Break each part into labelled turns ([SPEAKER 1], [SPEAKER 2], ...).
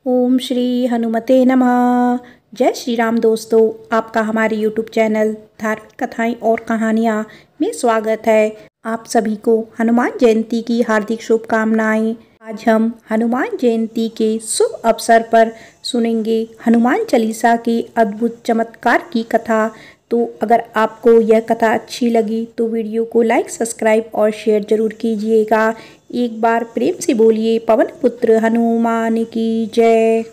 [SPEAKER 1] ओम श्री हनुमते नमः। जय श्री राम दोस्तों, आपका हमारे YouTube चैनल धार्मिक कथाएं और कहानियां में स्वागत है। आप सभी को हनुमान जयंती की हार्दिक शुभकामनाएं। आज हम हनुमान जयंती के शुभ अवसर पर सुनेंगे हनुमान चालीसा के अद्भुत चमत्कार की कथा। तो अगर आपको यह कथा अच्छी लगी तो वीडियो को लाइक, सब्सक्राइब और शेयर जरूर कीजिएगा। एक बार प्रेम से बोलिए पवन पुत्र हनुमान की जय।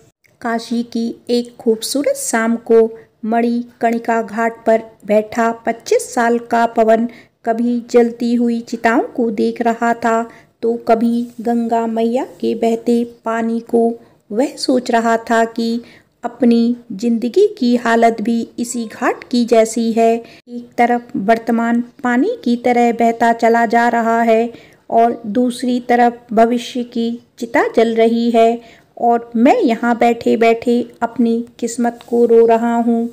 [SPEAKER 1] काशी की एक खूबसूरत शाम को मणिकर्णिका घाट पर बैठा 25 साल का पवन कभी जलती हुई चिताओं को देख रहा था तो कभी गंगा मैया के बहते पानी को। वह सोच रहा था कि अपनी जिंदगी की हालत भी इसी घाट की जैसी है। एक तरफ वर्तमान पानी की तरह बहता चला जा रहा है और दूसरी तरफ भविष्य की चिता जल रही है और मैं यहाँ बैठे बैठे अपनी किस्मत को रो रहा हूँ।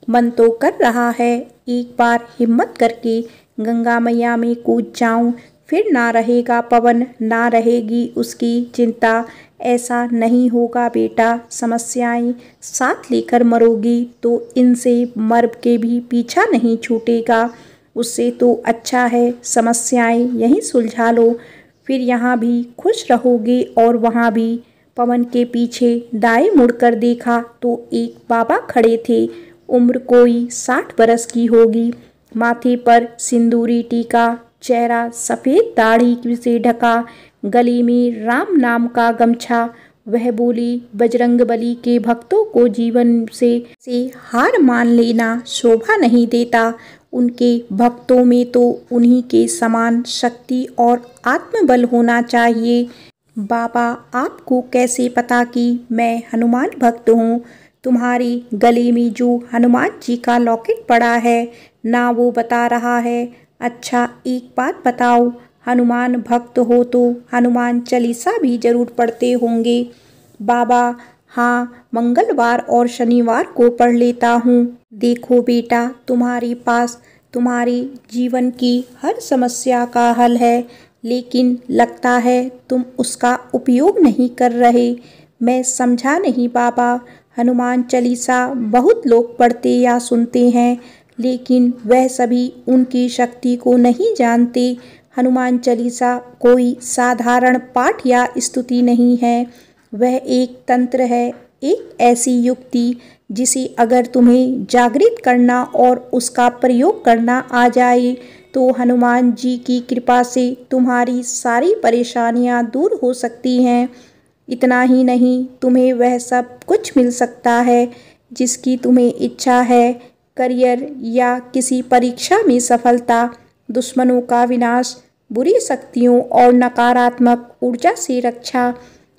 [SPEAKER 1] मन तो कर रहा है एक बार हिम्मत करके गंगा मैया में कूद जाऊं, फिर ना रहेगा पवन, ना रहेगी उसकी चिंता। ऐसा नहीं होगा बेटा, समस्याएं साथ लेकर मरोगी तो इनसे मर के भी पीछा नहीं छूटेगा। उससे तो अच्छा है समस्याएं यहीं सुलझा लो, फिर यहाँ भी खुश रहोगे और वहाँ भी। पवन के पीछे दाएं मुड़कर देखा तो एक बाबा खड़े थे। उम्र कोई 60 बरस की होगी, माथे पर सिंदूरी टीका, चेहरा सफ़ेद दाढ़ी से ढका, गले में राम नाम का गमछा। वह बोली, बजरंगबली के भक्तों को जीवन से हार मान लेना शोभा नहीं देता। उनके भक्तों में तो उन्हीं के समान शक्ति और आत्मबल होना चाहिए। बाबा, आपको कैसे पता कि मैं हनुमान भक्त हूँ? तुम्हारे गले में जो हनुमान जी का लॉकेट पड़ा है ना, वो बता रहा है। अच्छा एक बात बताओ, हनुमान भक्त हो तो हनुमान चालीसा भी जरूर पढ़ते होंगे। बाबा, हाँ, मंगलवार और शनिवार को पढ़ लेता हूँ। देखो बेटा, तुम्हारे पास तुम्हारे जीवन की हर समस्या का हल है, लेकिन लगता है तुम उसका उपयोग नहीं कर रहे। मैं समझा नहीं बाबा। हनुमान चालीसा बहुत लोग पढ़ते या सुनते हैं, लेकिन वह सभी उनकी शक्ति को नहीं जानते। हनुमान चालीसा कोई साधारण पाठ या स्तुति नहीं है, वह एक तंत्र है, एक ऐसी युक्ति जिसे अगर तुम्हें जागृत करना और उसका प्रयोग करना आ जाए तो हनुमान जी की कृपा से तुम्हारी सारी परेशानियां दूर हो सकती हैं। इतना ही नहीं, तुम्हें वह सब कुछ मिल सकता है जिसकी तुम्हें इच्छा है। करियर या किसी परीक्षा में सफलता, दुश्मनों का विनाश, बुरी शक्तियों और नकारात्मक ऊर्जा से रक्षा,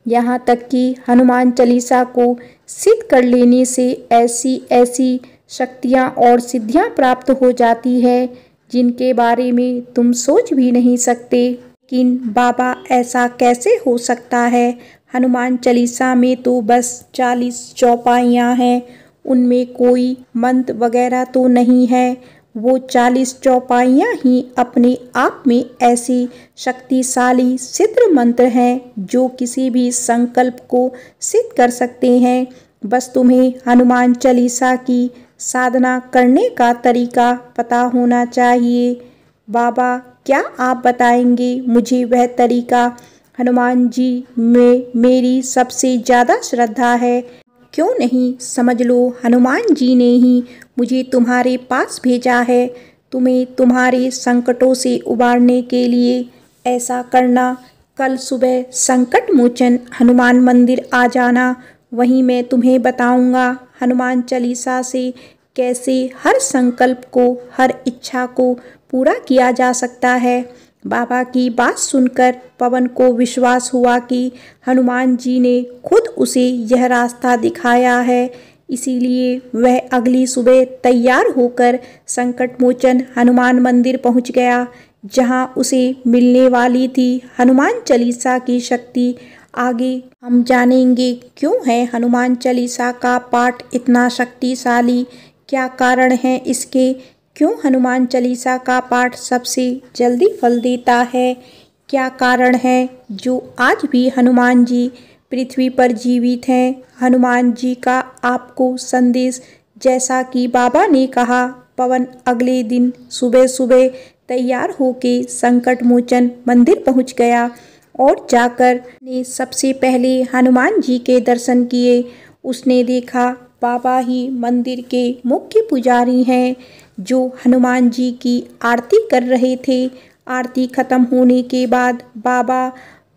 [SPEAKER 1] यहाँ तक कि हनुमान चालीसा को सिद्ध कर लेने से ऐसी ऐसी शक्तियाँ और सिद्धियाँ प्राप्त हो जाती है जिनके बारे में तुम सोच भी नहीं सकते। लेकिन बाबा, ऐसा कैसे हो सकता है? हनुमान चालीसा में तो बस 40 चौपाइयाँ हैं, उनमें कोई मंत्र वगैरह तो नहीं है। वो 40 चौपाइयाँ ही अपने आप में ऐसी शक्तिशाली सिद्ध मंत्र हैं जो किसी भी संकल्प को सिद्ध कर सकते हैं। बस तुम्हें हनुमान चालीसा की साधना करने का तरीका पता होना चाहिए। बाबा, क्या आप बताएंगे मुझे वह तरीका? हनुमान जी में मेरी सबसे ज़्यादा श्रद्धा है। क्यों नहीं समझ लो, हनुमान जी ने ही मुझे तुम्हारे पास भेजा है, तुम्हें तुम्हारे संकटों से उबारने के लिए। ऐसा करना, कल सुबह संकट मोचन हनुमान मंदिर आ जाना, वहीं मैं तुम्हें बताऊंगा हनुमान चालीसा से कैसे हर संकल्प को, हर इच्छा को पूरा किया जा सकता है। बाबा की बात सुनकर पवन को विश्वास हुआ कि हनुमान जी ने खुद उसे यह रास्ता दिखाया है, इसीलिए वह अगली सुबह तैयार होकर संकट मोचन हनुमान मंदिर पहुंच गया, जहां उसे मिलने वाली थी हनुमान चालीसा की शक्ति। आगे हम जानेंगे क्यों है हनुमान चालीसा का पाठ इतना शक्तिशाली, क्या कारण है इसके, क्यों हनुमान चालीसा का पाठ सबसे जल्दी फल देता है, क्या कारण है जो आज भी हनुमान जी पृथ्वी पर जीवित हैं। हनुमान जी का आपको संदेश, जैसा कि बाबा ने कहा। पवन अगले दिन सुबह सुबह तैयार होके संकट मोचन मंदिर पहुंच गया और जाकर ने सबसे पहले हनुमान जी के दर्शन किए। उसने देखा बाबा ही मंदिर के मुख्य पुजारी हैं, जो हनुमान जी की आरती कर रहे थे। आरती खत्म होने के बाद बाबा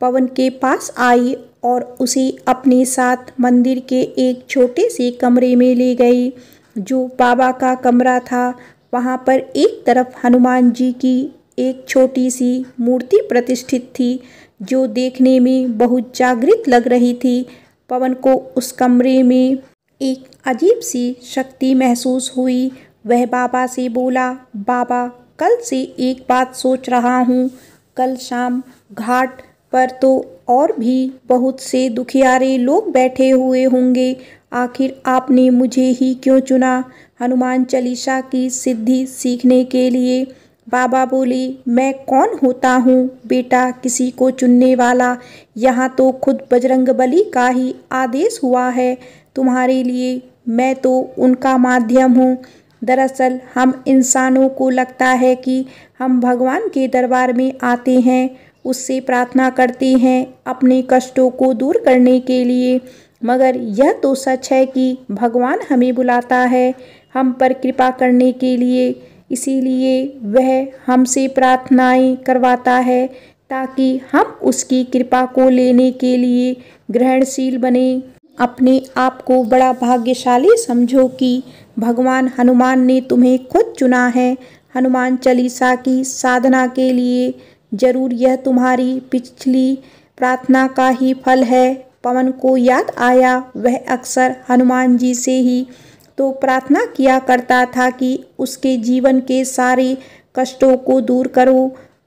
[SPEAKER 1] पवन के पास आई और उसे अपने साथ मंदिर के एक छोटे से कमरे में ले गई, जो बाबा का कमरा था। वहाँ पर एक तरफ हनुमान जी की एक छोटी सी मूर्ति प्रतिष्ठित थी, जो देखने में बहुत जागृत लग रही थी। पवन को उस कमरे में एक अजीब सी शक्ति महसूस हुई। वह बाबा से बोला, बाबा कल से एक बात सोच रहा हूँ। कल शाम घाट पर तो और भी बहुत से दुखियारे लोग बैठे हुए होंगे। आखिर आपने मुझे ही क्यों चुना हनुमान चालीसा की सिद्धि सीखने के लिए? बाबा बोले, मैं कौन होता हूँ बेटा किसी को चुनने वाला। यहाँ तो खुद बजरंगबली का ही आदेश हुआ है तुम्हारे लिए। मैं तो उनका माध्यम हूँ। दरअसल हम इंसानों को लगता है कि हम भगवान के दरबार में आते हैं, उससे प्रार्थना करते हैं अपने कष्टों को दूर करने के लिए, मगर यह तो सच है कि भगवान हमें बुलाता है हम पर कृपा करने के लिए। इसीलिए वह हमसे प्रार्थनाएं करवाता है, ताकि हम उसकी कृपा को लेने के लिए ग्रहणशील बने। अपने आप को बड़ा भाग्यशाली समझो कि भगवान हनुमान ने तुम्हें खुद चुना है हनुमान चालीसा की साधना के लिए। जरूर यह तुम्हारी पिछली प्रार्थना का ही फल है। पवन को याद आया, वह अक्सर हनुमान जी से ही तो प्रार्थना किया करता था कि उसके जीवन के सारे कष्टों को दूर करो।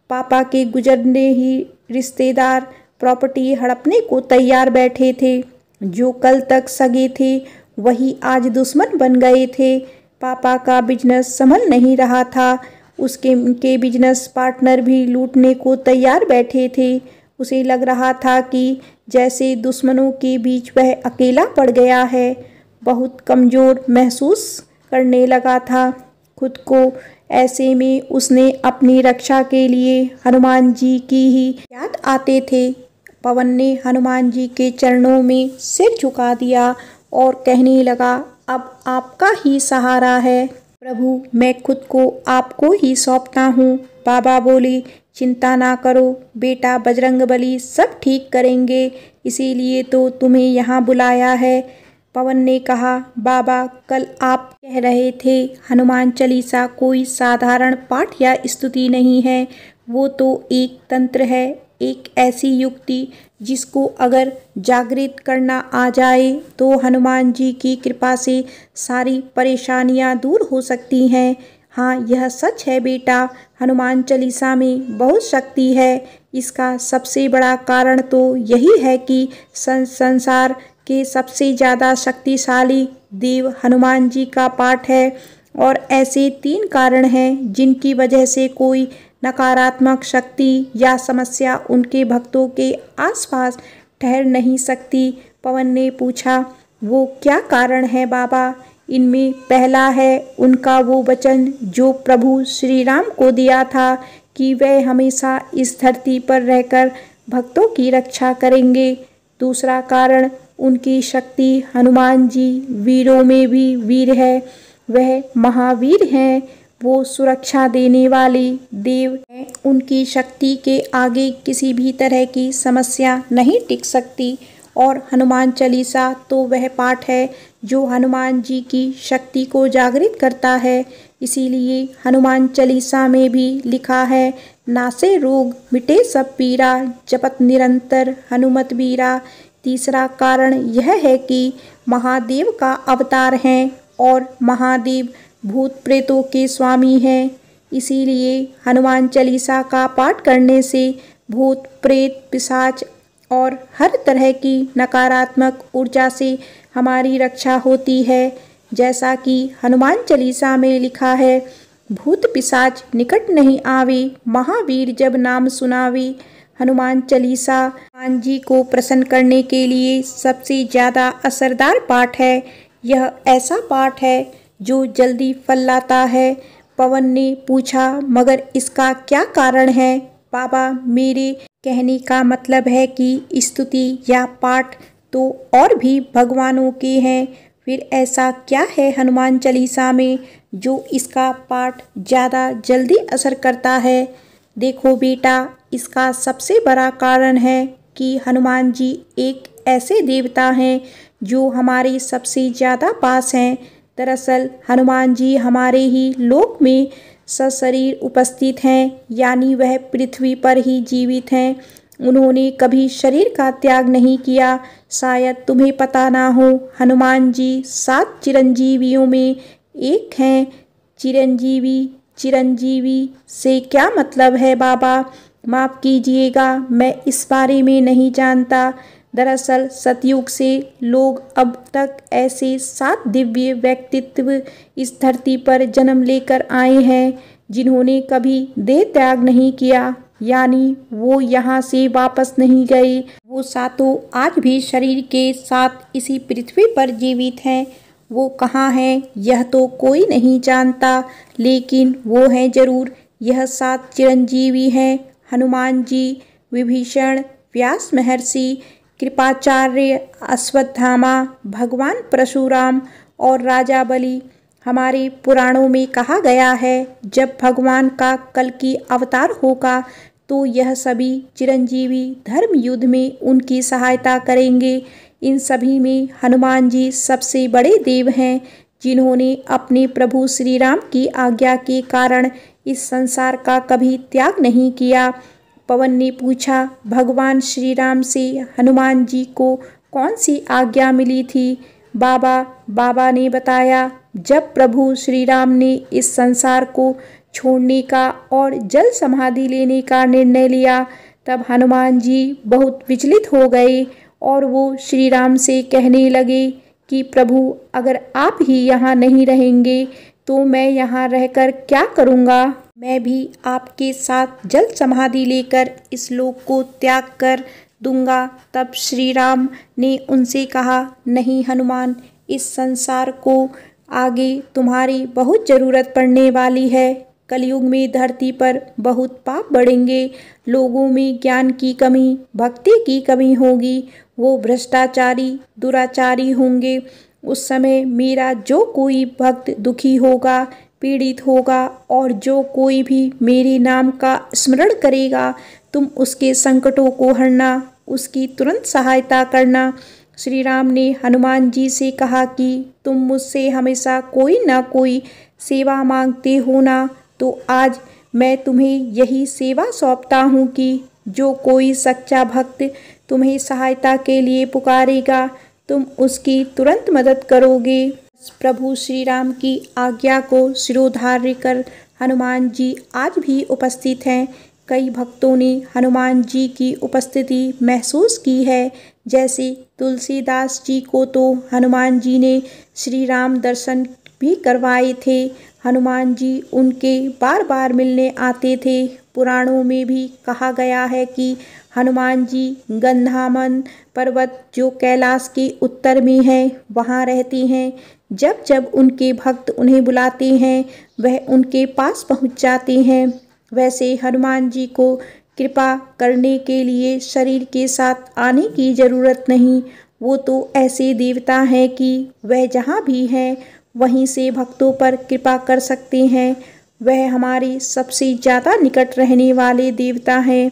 [SPEAKER 1] पापा के गुजरने ही रिश्तेदार प्रॉपर्टी हड़पने को तैयार बैठे थे। जो कल तक सगे थे वही आज दुश्मन बन गए थे। पापा का बिजनेस संभल नहीं रहा था। उनके बिजनेस पार्टनर भी लूटने को तैयार बैठे थे। उसे लग रहा था कि जैसे दुश्मनों के बीच वह अकेला पड़ गया है। बहुत कमज़ोर महसूस करने लगा था खुद को। ऐसे में उसने अपनी रक्षा के लिए हनुमान जी की ही याद आते थे। पवन ने हनुमान जी के चरणों में सिर झुका दिया और कहने लगा, अब आपका ही सहारा है प्रभु, मैं खुद को आपको ही सौंपता हूँ। बाबा बोले, चिंता ना करो बेटा, बजरंगबली सब ठीक करेंगे, इसीलिए तो तुम्हें यहाँ बुलाया है। पवन ने कहा, बाबा कल आप कह रहे थे हनुमान चालीसा कोई साधारण पाठ या स्तुति नहीं है, वो तो एक तंत्र है, एक ऐसी युक्ति जिसको अगर जागृत करना आ जाए तो हनुमान जी की कृपा से सारी परेशानियां दूर हो सकती हैं। हाँ, यह सच है बेटा, हनुमान चालीसा में बहुत शक्ति है। इसका सबसे बड़ा कारण तो यही है कि संसार के सबसे ज़्यादा शक्तिशाली देव हनुमान जी का पाठ है। और ऐसे 3 कारण हैं जिनकी वजह से कोई नकारात्मक शक्ति या समस्या उनके भक्तों के आसपास ठहर नहीं सकती। पवन ने पूछा, वो क्या कारण है बाबा? इनमें पहला है उनका वो वचन जो प्रभु श्री राम को दिया था कि वह हमेशा इस धरती पर रहकर भक्तों की रक्षा करेंगे। दूसरा कारण उनकी शक्ति, हनुमान जी वीरों में भी वीर है, वह महावीर हैं, वो सुरक्षा देने वाले देव हैं। उनकी शक्ति के आगे किसी भी तरह की समस्या नहीं टिक सकती। और हनुमान चालीसा तो वह पाठ है जो हनुमान जी की शक्ति को जागृत करता है। इसीलिए हनुमान चालीसा में भी लिखा है, नासे रोग मिटे सब पीरा, जपत निरंतर हनुमत बीरा। तीसरा कारण यह है कि महादेव का अवतार हैं और महादेव भूत प्रेतों के स्वामी हैं। इसीलिए हनुमान चालीसा का पाठ करने से भूत प्रेत पिशाच और हर तरह की नकारात्मक ऊर्जा से हमारी रक्षा होती है। जैसा कि हनुमान चालीसा में लिखा है, भूत पिशाच निकट नहीं आवे, महावीर जब नाम सुनावे। हनुमान चालीसा हनुमान जी को प्रसन्न करने के लिए सबसे ज़्यादा असरदार पाठ है। यह ऐसा पाठ है जो जल्दी फल लाता है। पवन ने पूछा, मगर इसका क्या कारण है? बाबा, मेरे कहने का मतलब है कि स्तुति या पाठ तो और भी भगवानों के हैं, फिर ऐसा क्या है हनुमान चालीसा में जो इसका पाठ ज़्यादा जल्दी असर करता है? देखो बेटा, इसका सबसे बड़ा कारण है कि हनुमान जी एक ऐसे देवता हैं जो हमारे सबसे ज़्यादा पास हैं। दरअसल हनुमान जी हमारे ही लोक में सशरीर उपस्थित हैं, यानी वह पृथ्वी पर ही जीवित हैं। उन्होंने कभी शरीर का त्याग नहीं किया। शायद तुम्हें पता ना हो, हनुमान जी 7 चिरंजीवियों में एक हैं। चिरंजीवी से क्या मतलब है बाबा? माफ़ कीजिएगा, मैं इस बारे में नहीं जानता। दरअसल सतयुग से लोग अब तक ऐसे 7 दिव्य व्यक्तित्व इस धरती पर जन्म लेकर आए हैं जिन्होंने कभी देह त्याग नहीं किया, यानी वो यहाँ से वापस नहीं गए। वो सातों आज भी शरीर के साथ इसी पृथ्वी पर जीवित हैं। वो कहाँ हैं यह तो कोई नहीं जानता, लेकिन वो हैं जरूर। यह 7 चिरंजीवी हैं हनुमान जी, विभीषण, व्यास महर्षि, कृपाचार्य, अश्वत्थामा, भगवान परशुराम और राजा बलि। हमारे पुराणों में कहा गया है, जब भगवान का कल्कि अवतार होगा तो यह सभी चिरंजीवी धर्म युद्ध में उनकी सहायता करेंगे। इन सभी में हनुमान जी सबसे बड़े देव हैं, जिन्होंने अपने प्रभु श्री राम की आज्ञा के कारण इस संसार का कभी त्याग नहीं किया। पवन ने पूछा, भगवान श्री राम से हनुमान जी को कौन सी आज्ञा मिली थी? बाबा ने बताया, जब प्रभु श्री राम ने इस संसार को छोड़ने का और जल समाधि लेने का निर्णय लिया, तब हनुमान जी बहुत विचलित हो गए और वो श्री राम से कहने लगे कि प्रभु, अगर आप ही यहाँ नहीं रहेंगे तो मैं यहाँ रहकर क्या करूँगा? मैं भी आपके साथ जल समाधि लेकर इस लोक को त्याग कर दूंगा। तब श्री राम ने उनसे कहा, नहीं हनुमान, इस संसार को आगे तुम्हारी बहुत ज़रूरत पड़ने वाली है। कलयुग में धरती पर बहुत पाप बढ़ेंगे, लोगों में ज्ञान की कमी, भक्ति की कमी होगी, वो भ्रष्टाचारी, दुराचारी होंगे। उस समय मेरा जो कोई भक्त दुखी होगा, पीड़ित होगा और जो कोई भी मेरे नाम का स्मरण करेगा, तुम उसके संकटों को हरना, उसकी तुरंत सहायता करना। श्री राम ने हनुमान जी से कहा कि तुम मुझसे हमेशा कोई ना कोई सेवा मांगते हो ना, तो आज मैं तुम्हें यही सेवा सौंपता हूँ कि जो कोई सच्चा भक्त तुम्हें सहायता के लिए पुकारेगा, तुम उसकी तुरंत मदद करोगे। प्रभु श्री राम की आज्ञा को शिरोधार्य कर हनुमान जी आज भी उपस्थित हैं। कई भक्तों ने हनुमान जी की उपस्थिति महसूस की है, जैसे तुलसीदास जी को तो हनुमान जी ने श्री राम दर्शन भी करवाए थे। हनुमान जी उनके बार बार मिलने आते थे। पुराणों में भी कहा गया है कि हनुमान जी गंधामन पर्वत जो कैलाश के उत्तर में है वहाँ रहते हैं। जब जब उनके भक्त उन्हें बुलाते हैं वह उनके पास पहुँच जाते हैं। वैसे हनुमान जी को कृपा करने के लिए शरीर के साथ आने की ज़रूरत नहीं। वो तो ऐसे देवता हैं कि वह जहाँ भी हैं वहीं से भक्तों पर कृपा कर सकते हैं। वह हमारे सबसे ज़्यादा निकट रहने वाले देवता हैं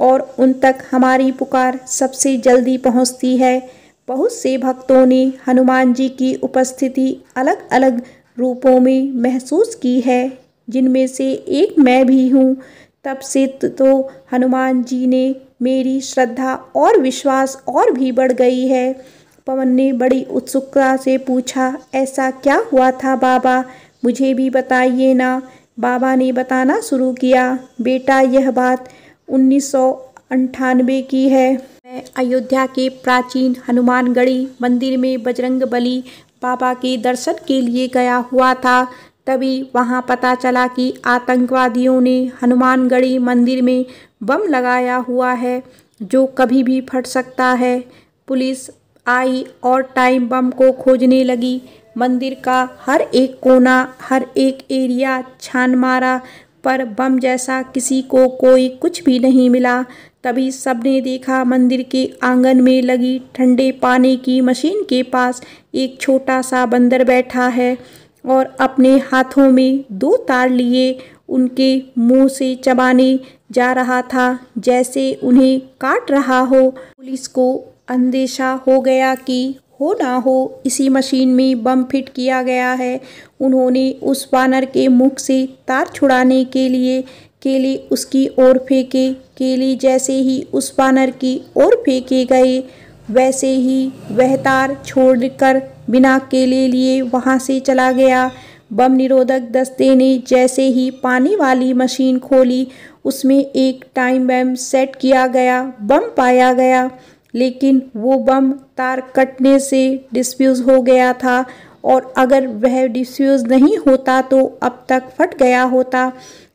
[SPEAKER 1] और उन तक हमारी पुकार सबसे जल्दी पहुंचती है। बहुत से भक्तों ने हनुमान जी की उपस्थिति अलग अलग रूपों में महसूस की है, जिनमें से एक मैं भी हूँ। तब से तो हनुमान जी ने मेरी श्रद्धा और विश्वास और भी बढ़ गई है। पवन ने बड़ी उत्सुकता से पूछा, ऐसा क्या हुआ था बाबा, मुझे भी बताइए ना। बाबा ने बताना शुरू किया, बेटा यह बात 1998 की है। मैं अयोध्या के प्राचीन हनुमानगढ़ी मंदिर में बजरंग बली बाबा के दर्शन के लिए गया हुआ था। तभी वहां पता चला कि आतंकवादियों ने हनुमानगढ़ी मंदिर में बम लगाया हुआ है जो कभी भी फट सकता है। पुलिस आई और टाइम बम को खोजने लगी। मंदिर का हर एक कोना, हर एक एरिया छान मारा, पर बम जैसा किसी को कोई कुछ भी नहीं मिला। तभी सबने देखा मंदिर के आंगन में लगी ठंडे पानी की मशीन के पास एक छोटा सा बंदर बैठा है और अपने हाथों में 2 तार लिए उनके मुंह से चबाने जा रहा था, जैसे उन्हें काट रहा हो। पुलिस को अंदेशा हो गया कि हो ना हो इसी मशीन में बम फिट किया गया है। उन्होंने उस वानर के मुख से तार छुड़ाने के लिए केले उसकी ओर फेंके। केले जैसे ही उस वानर की ओर फेंके गए, वैसे ही वह तार छोड़कर बिना केले लिए वहां से चला गया। बम निरोधक दस्ते ने जैसे ही पानी वाली मशीन खोली, उसमें एक टाइम बम सेट किया गया। बम पाया गया, लेकिन वो बम तार कटने से डिफ्यूज हो गया था और अगर वह डिफ्यूज नहीं होता तो अब तक फट गया होता,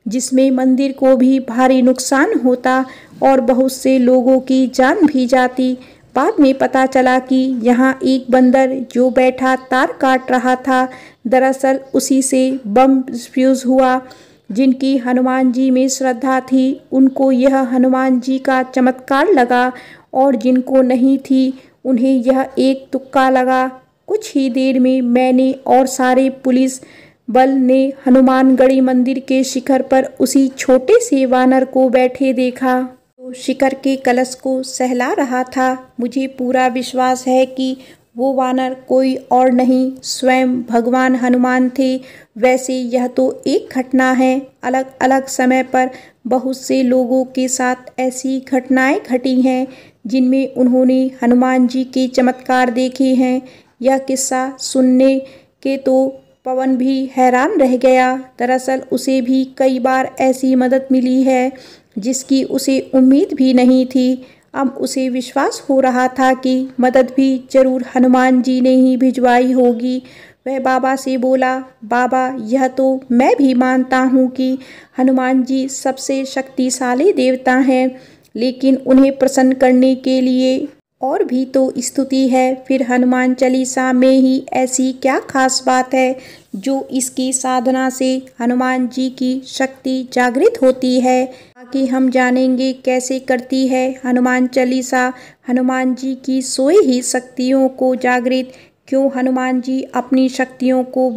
[SPEAKER 1] जिसमें मंदिर को भी भारी नुकसान होता और बहुत से लोगों की जान भी जाती। बाद में पता चला कि यहाँ एक बंदर जो बैठा तार काट रहा था, दरअसल उसी से बम डिफ्यूज हुआ। जिनकी हनुमान जी में श्रद्धा थी उनको यह हनुमान जी का चमत्कार लगा और जिनको नहीं थी उन्हें यह एक तुक्का लगा। कुछ ही देर में मैंने और सारे पुलिस बल ने हनुमानगढ़ी मंदिर के शिखर पर उसी छोटे से वानर को बैठे देखा, तो शिखर के कलश को सहला रहा था। मुझे पूरा विश्वास है कि वो वानर कोई और नहीं, स्वयं भगवान हनुमान थे। वैसे यह तो एक घटना है, अलग अलग समय पर बहुत से लोगों के साथ ऐसी घटनाएं घटी हैं जिनमें उन्होंने हनुमान जी के चमत्कार देखे हैं। यह किस्सा सुनने के तो पवन भी हैरान रह गया। दरअसल उसे भी कई बार ऐसी मदद मिली है जिसकी उसे उम्मीद भी नहीं थी। अब उसे विश्वास हो रहा था कि मदद भी जरूर हनुमान जी ने ही भिजवाई होगी। वह बाबा से बोला, बाबा यह तो मैं भी मानता हूँ कि हनुमान जी सबसे शक्तिशाली देवता हैं, लेकिन उन्हें प्रसन्न करने के लिए और भी तो स्तुति है। फिर हनुमान चालीसा में ही ऐसी क्या खास बात है जो इसकी साधना से हनुमान जी की शक्ति जागृत होती है? ताकि हम जानेंगे कैसे करती है हनुमान चालीसा हनुमान जी की सोई ही शक्तियों को जागृत। क्यों हनुमान जी अपनी शक्तियों को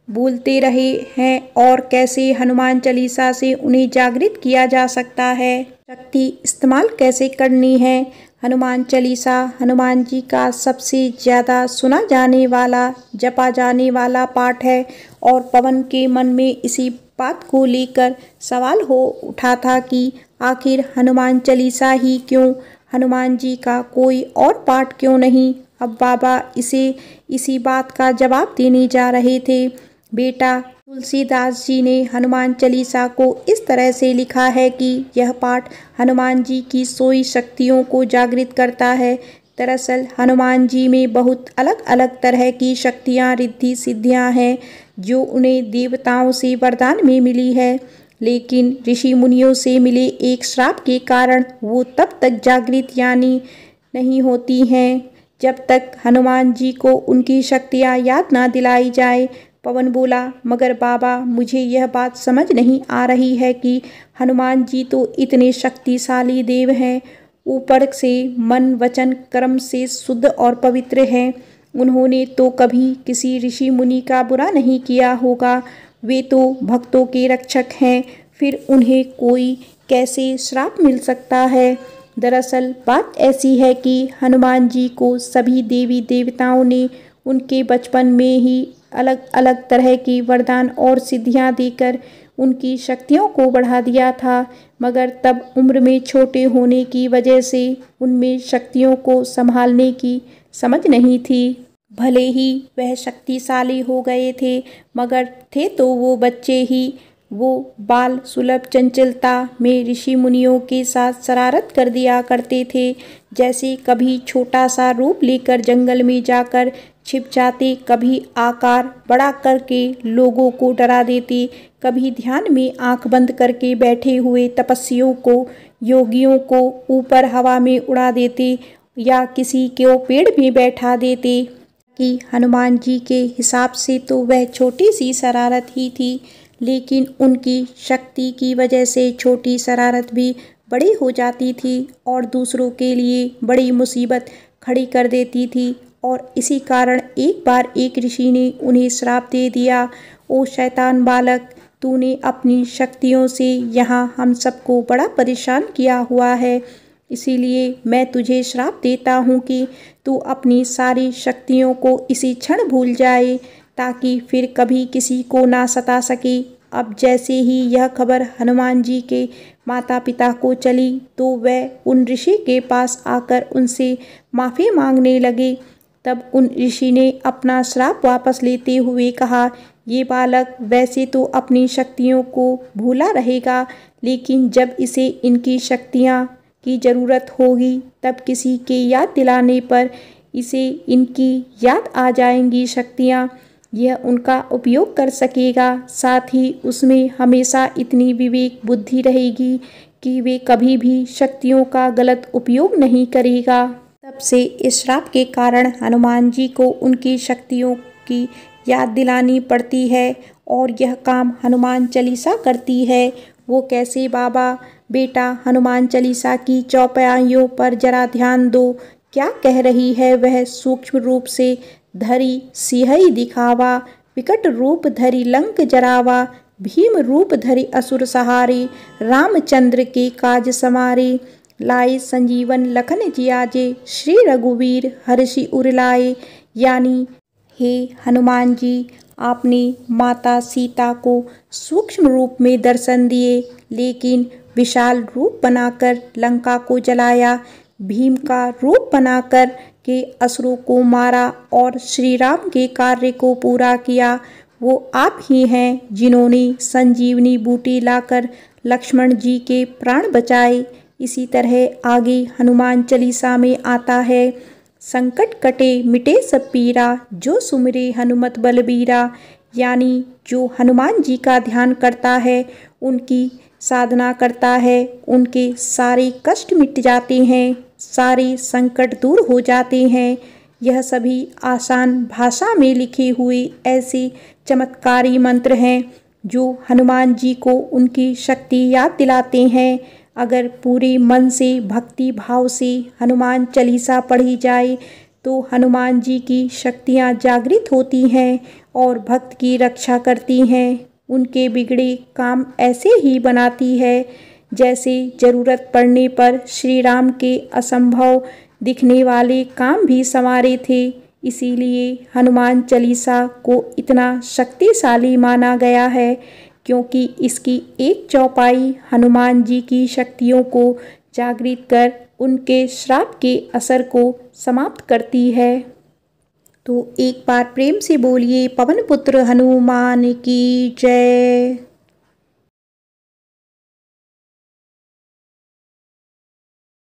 [SPEAKER 1] भूलते रहे हैं और कैसे हनुमान चालीसा से उन्हें जागृत किया जा सकता है? शक्ति इस्तेमाल कैसे करनी है? हनुमान चालीसा हनुमान जी का सबसे ज़्यादा सुना जाने वाला, जपा जाने वाला पाठ है और पवन के मन में इसी बात को लेकर सवाल हो उठा था कि आखिर हनुमान चालीसा ही क्यों, हनुमान जी का कोई और पाठ क्यों नहीं? अब बाबा इसी बात का जवाब देने जा रहे थे। बेटा, तुलसीदास जी ने हनुमान चालीसा को इस तरह से लिखा है कि यह पाठ हनुमान जी की सोई शक्तियों को जागृत करता है। दरअसल हनुमान जी में बहुत अलग अलग तरह की शक्तियाँ, रिद्धि सिद्धियाँ हैं जो उन्हें देवताओं से वरदान में मिली है, लेकिन ऋषि मुनियों से मिले एक श्राप के कारण वो तब तक जागृत यानी नहीं होती हैं जब तक हनुमान जी को उनकी शक्तियाँ याद ना दिलाई जाए। पवन बोला, मगर बाबा मुझे यह बात समझ नहीं आ रही है कि हनुमान जी तो इतने शक्तिशाली देव हैं, ऊपर से मन वचन कर्म से शुद्ध और पवित्र हैं। उन्होंने तो कभी किसी ऋषि मुनि का बुरा नहीं किया होगा, वे तो भक्तों के रक्षक हैं, फिर उन्हें कोई कैसे श्राप मिल सकता है? दरअसल बात ऐसी है कि हनुमान जी को सभी देवी देवताओं ने उनके बचपन में ही अलग अलग तरह की वरदान और सिद्धियां देकर उनकी शक्तियों को बढ़ा दिया था, मगर तब उम्र में छोटे होने की वजह से उनमें शक्तियों को संभालने की समझ नहीं थी। भले ही वह शक्तिशाली हो गए थे, मगर थे तो वो बच्चे ही। वो बाल सुलभ चंचलता में ऋषि मुनियों के साथ शरारत कर दिया करते थे। जैसे कभी छोटा सा रूप लेकर जंगल में जाकर छिप जाते, कभी आकार बड़ा करके लोगों को डरा देते, कभी ध्यान में आंख बंद करके बैठे हुए तपस्वियों को, योगियों को ऊपर हवा में उड़ा देते या किसी को पेड़ में बैठा देते। कि हनुमान जी के हिसाब से तो वह छोटी सी शरारत ही थी, लेकिन उनकी शक्ति की वजह से छोटी शरारत भी बड़ी हो जाती थी और दूसरों के लिए बड़ी मुसीबत खड़ी कर देती थी। और इसी कारण एक बार एक ऋषि ने उन्हें श्राप दे दिया, ओ शैतान बालक, तूने अपनी शक्तियों से यहाँ हम सबको बड़ा परेशान किया हुआ है, इसीलिए मैं तुझे श्राप देता हूँ कि तू अपनी सारी शक्तियों को इसी क्षण भूल जाए, ताकि फिर कभी किसी को ना सता सके। अब जैसे ही यह खबर हनुमान जी के माता पिता को चली तो वह उन ऋषि के पास आकर उनसे माफ़ी मांगने लगे। तब उन ऋषि ने अपना श्राप वापस लेते हुए कहा, ये बालक वैसे तो अपनी शक्तियों को भूला रहेगा, लेकिन जब इसे इनकी शक्तियाँ की ज़रूरत होगी तब किसी के याद दिलाने पर इसे इनकी याद आ जाएंगी शक्तियाँ, यह उनका उपयोग कर सकेगा। साथ ही उसमें हमेशा इतनी विवेक बुद्धि रहेगी कि वे कभी भी शक्तियों का गलत उपयोग नहीं करेगा। तब से इस श्राप के कारण हनुमान जी को उनकी शक्तियों की याद दिलानी पड़ती है और यह काम हनुमान चालीसा करती है। वो कैसे बाबा? बेटा, हनुमान चालीसा की चौपाइयों पर जरा ध्यान दो। क्या कह रही है वह? सूक्ष्म रूप से धरी सिंहई दिखावा, विकट रूप धरी लंक जरावा, भीम रूप धरी असुर सहारे, रामचंद्र के काज समारे, लाए संजीवन लखन जियाजे, श्री रघुवीर हर्षि उर लाए। यानी हे हनुमान जी, आपने माता सीता को सूक्ष्म रूप में दर्शन दिए, लेकिन विशाल रूप बनाकर लंका को जलाया, भीम का रूप बनाकर के असुरों को मारा और श्री राम के कार्य को पूरा किया। वो आप ही हैं जिन्होंने संजीवनी बूटी लाकर लक्ष्मण जी के प्राण बचाए। इसी तरह आगे हनुमान चालीसा में आता है, संकट कटे मिटे सब पीरा, जो सुमिरे हनुमत बलबीरा। यानी जो हनुमान जी का ध्यान करता है, उनकी साधना करता है, उनके सारे कष्ट मिट जाते हैं, सारे संकट दूर हो जाते हैं। यह सभी आसान भाषा में लिखे हुए ऐसे चमत्कारी मंत्र हैं जो हनुमान जी को उनकी शक्ति याद दिलाते हैं। अगर पूरे मन से भक्ति भाव से हनुमान चालीसा पढ़ी जाए तो हनुमान जी की शक्तियाँ जागृत होती हैं और भक्त की रक्षा करती हैं, उनके बिगड़े काम ऐसे ही बनाती है जैसे ज़रूरत पड़ने पर श्री राम के असंभव दिखने वाले काम भी संवारे थे। इसीलिए हनुमान चालीसा को इतना शक्तिशाली माना गया है, क्योंकि इसकी एक चौपाई हनुमान जी की शक्तियों को जागृत कर उनके श्राप के असर को समाप्त करती है। तो एक बार प्रेम से बोलिए पवन पुत्र हनुमान की जय।